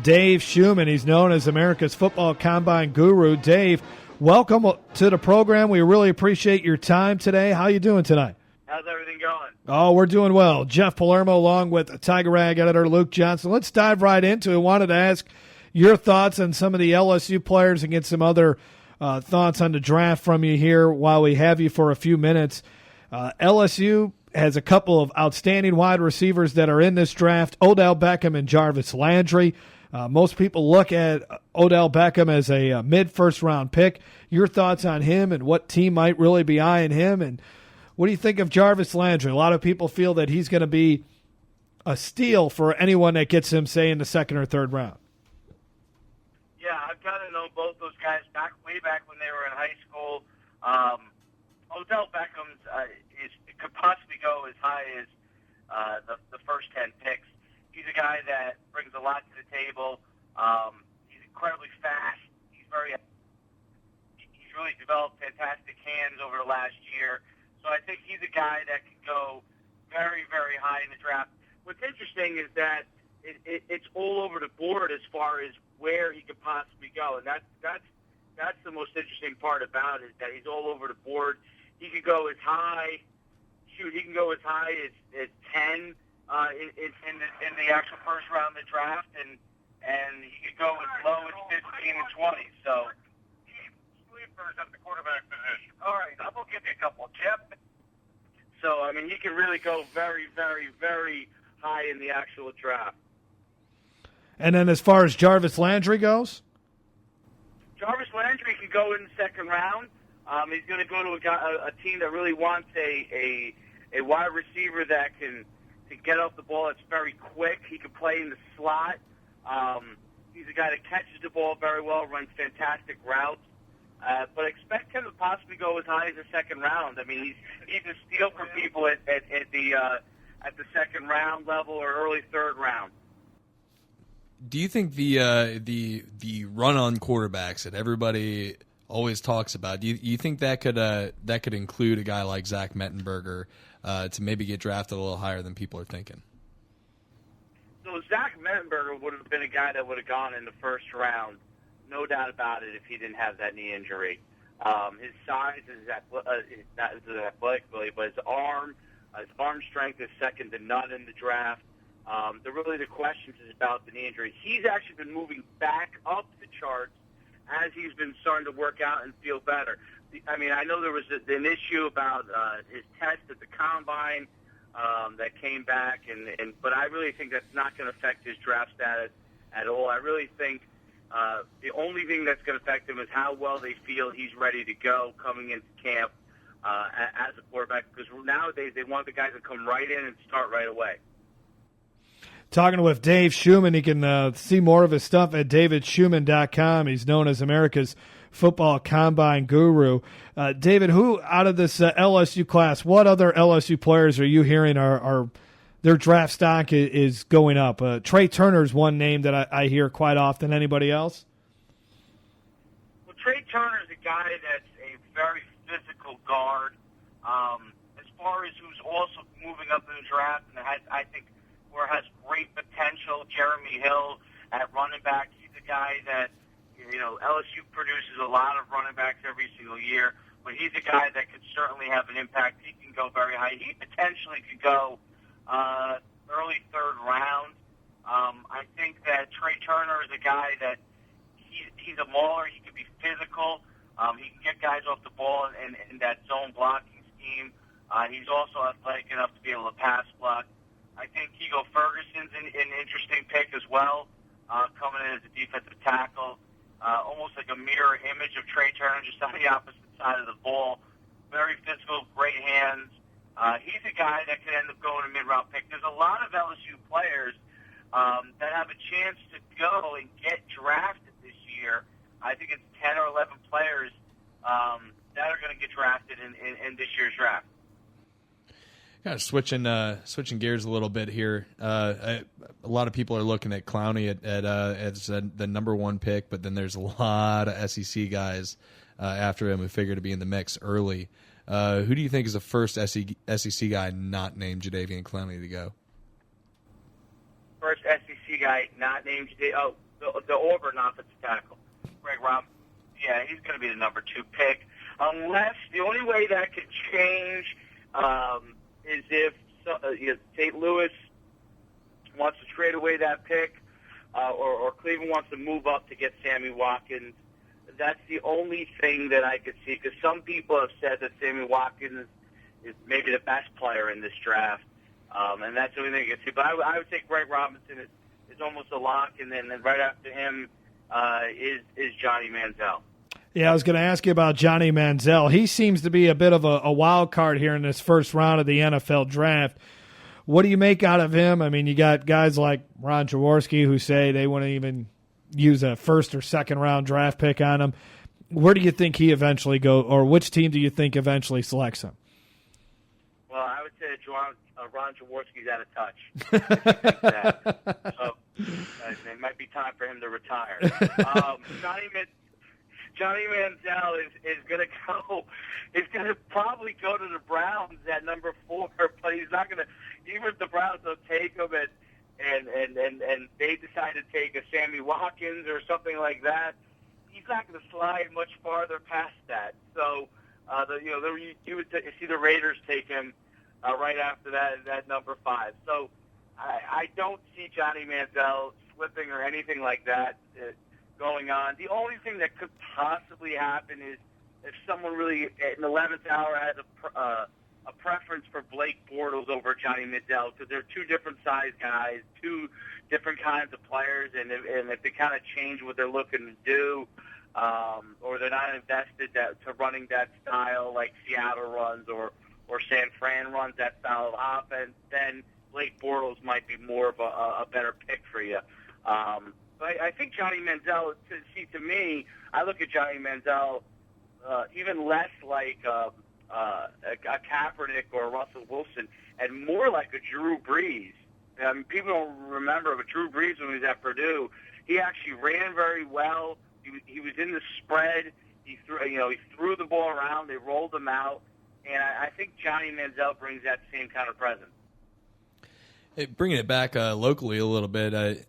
Dave Schuman. He's known as America's Football Combine Guru. Dave, welcome to the program. We really appreciate your time today. How you doing tonight? How's everything going? Oh, we're doing well. Jeff Palermo along with Tiger Rag editor Luke Johnson. Let's dive right into it. I wanted to ask your thoughts on some of the LSU players and get some other thoughts on the draft from you here while we have you for a few minutes. LSU has a couple of outstanding wide receivers that are in this draft, Odell Beckham and Jarvis Landry. Most people look at Odell Beckham as a mid-first-round pick. Your thoughts on him and what team might really be eyeing him, and what do you think of Jarvis Landry? A lot of people feel that he's going to be a steal for anyone that gets him, say, in the second or third round. Yeah, I've got to know both those guys way back when they were in high school. Odell Beckham could possibly go as high as the first 10 picks. He's a guy that brings a lot to the table. He's incredibly fast. He's really developed fantastic hands over the last year. So I think he's a guy that could go very, very high in the draft. What's interesting is that it's all over the board as far as where he could possibly go, and that's the most interesting part about it, is that he's all over the board. He could go as high. He can go as high as 10 in the actual first round of the draft, and he could go as low as 15 and 20. So. Sleepers at the quarterback position. All right, I'm going to give you a couple. Chip. So, I mean, he can really go very, very, very high in the actual draft. And then as far as Jarvis Landry goes? Jarvis Landry can go in the second round. He's going to go to a team that really wants a wide receiver that can get off the ball. It's very quick. He can play in the slot. He's a guy that catches the ball very well, runs fantastic routes. But expect him to possibly go as high as the second round. I mean, he's a steal for people at the second round level or early third round. Do you think the run on quarterbacks that everybody always talks about, do you think that could include a guy like Zach Mettenberger to maybe get drafted a little higher than people are thinking? So Zach Mettenberger would have been a guy that would have gone in the first round. No doubt about it if he didn't have that knee injury. His size is not his athletic ability, but his arm strength is second to none in the draft. The questions is about the knee injury. He's actually been moving back up the charts as he's been starting to work out and feel better. I mean, I know there was an issue about his test at the combine that came back, but I really think that's not going to affect his draft status at all. I really think the only thing that's going to affect him is how well they feel he's ready to go coming into camp as a quarterback, because nowadays they want the guys to come right in and start right away. Talking with Dave Schuman. You can see more of his stuff at davidschuman.com. He's known as America's Football Combine Guru. David, who out of this LSU class, what other LSU players are you hearing are their draft stock is going up? Trey Turner's one name that I hear quite often. Anybody else? Well, Trey Turner's a guy that's a very physical guard. As far as who's also moving up in the draft, and I think where has great potential, Jeremy Hill at running back. He's a guy that, LSU produces a lot of running backs every single year, but he's a guy that could certainly have an impact. He can go very high. He potentially could go early third round. I think that Trey Turner is a guy that he's a mauler. He can be physical. He can get guys off the ball in that zone blocking scheme. He's also athletic enough to be able to pass block. I think Keego Ferguson's an interesting pick as well, coming in as a defensive tackle. Almost like a mirror image of Trey Turner, just on the opposite side of the ball. Very physical, great hands. He's a guy that could end up going a mid-round pick. There's a lot of LSU players that have a chance to go and get drafted this year. I think it's 10 or 11 players that are going to get drafted in this year's draft. Kind of switching gears a little bit here. A lot of people are looking at Clowney as the number one pick, but then there's a lot of SEC guys after him who figure to be in the mix early. Who do you think is the first SEC guy not named Jadeveon Clowney to go? First SEC guy not named Jadeveon. Oh, the Auburn offensive tackle. Greg Robinson. Yeah, he's going to be the number 2 pick. Unless the only way that could change is if St. Louis wants to trade away that pick, or Cleveland wants to move up to get Sammy Watkins. That's the only thing that I could see, because some people have said that Sammy Watkins is maybe the best player in this draft, and that's the only thing I could see. But I would say Greg Robinson is almost a lock, and then right after him is Johnny Manziel. Yeah, I was going to ask you about Johnny Manziel. He seems to be a bit of a wild card here in this first round of the NFL draft. What do you make out of him? I mean, you got guys like Ron Jaworski who say they wouldn't even use a first or second round draft pick on him. Where do you think he eventually goes, or which team do you think eventually selects him? Well, I would say that Ron Jaworski's out of touch. So it might be time for him to retire. Johnny Manziel is going to go. He's going to probably go to the Browns at number 4, but he's not going to. Even if the Browns don't take him, and they decide to take a Sammy Watkins or something like that, he's not going to slide much farther past that. So, you would see the Raiders take him right after that at number 5. So, I don't see Johnny Manziel slipping or anything like that going on. The only thing that could possibly happen is if someone really in the 11th hour has a preference for Blake Bortles over Johnny Manziel, because they're 2 different size guys, 2 different kinds of players, and if they kind of change what they're looking to do, or they're not invested to running that style like Seattle runs or San Fran runs that style of offense, then Blake Bortles might be more of a better pick for you. But I think Johnny Manziel, to me, I look at Johnny Manziel even less like a Kaepernick or a Russell Wilson, and more like a Drew Brees. I mean, people don't remember, but Drew Brees, when he was at Purdue, he actually ran very well. He was in the spread. He threw the ball around. They rolled him out, and I think Johnny Manziel brings that same kind of presence. Hey, bringing it back locally a little bit.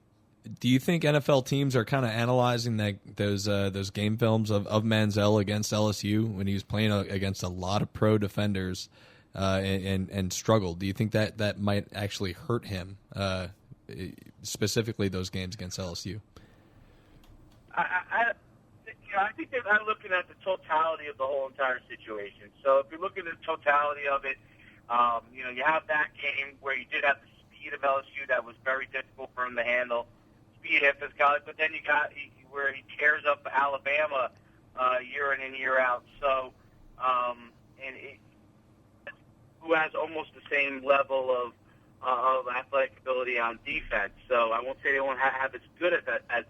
Do you think NFL teams are kind of analyzing those game films of Manziel against LSU when he was playing against a lot of pro defenders and struggled? Do you think that might actually hurt him, specifically those games against LSU? I think they're not looking at the totality of the whole entire situation. So if you look at the totality of it, you have that game where you did have the speed of LSU that was very difficult for him to handle. But then you got where he tears up Alabama year in and year out. So, who has almost the same level of athletic ability on defense. So I won't say they won't have as good as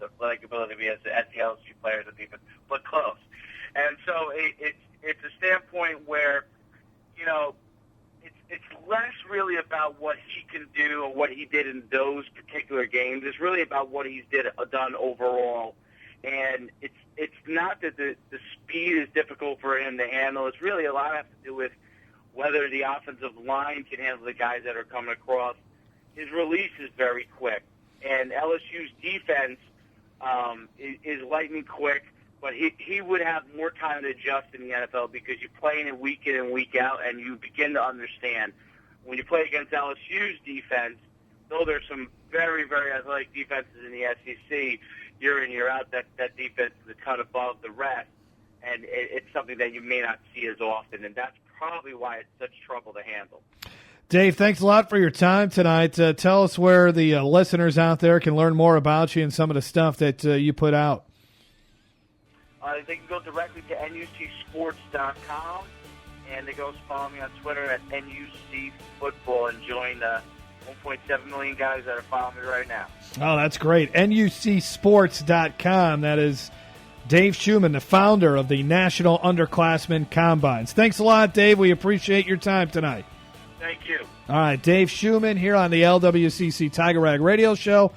athletic ability as the LSU players on defense, but close. And so it's a standpoint where, it's less really about what he can do or what he did in those particular games. It's really about what he's done overall. And it's not that the speed is difficult for him to handle. It's really a lot has to do with whether the offensive line can handle the guys that are coming across. His release is very quick. And LSU's defense is lightning quick. But he would have more time to adjust in the NFL because you're playing it week in and week out, and you begin to understand. When you play against LSU's defense, though there's some very, very athletic defenses in the SEC, year in, year out, that defense is a cut above the rest, and it's something that you may not see as often, and that's probably why it's such trouble to handle. Dave, thanks a lot for your time tonight. Tell us where the listeners out there can learn more about you and some of the stuff that you put out. They can go directly to nucsports.com, and they go follow me on Twitter at nucfootball and join the 1.7 million guys that are following me right now. Oh, that's great. nucsports.com. That is Dave Schuman, the founder of the National Underclassmen Combines. Thanks a lot, Dave. We appreciate your time tonight. Thank you. All right, Dave Schuman here on the LWCC Tiger Rag Radio Show.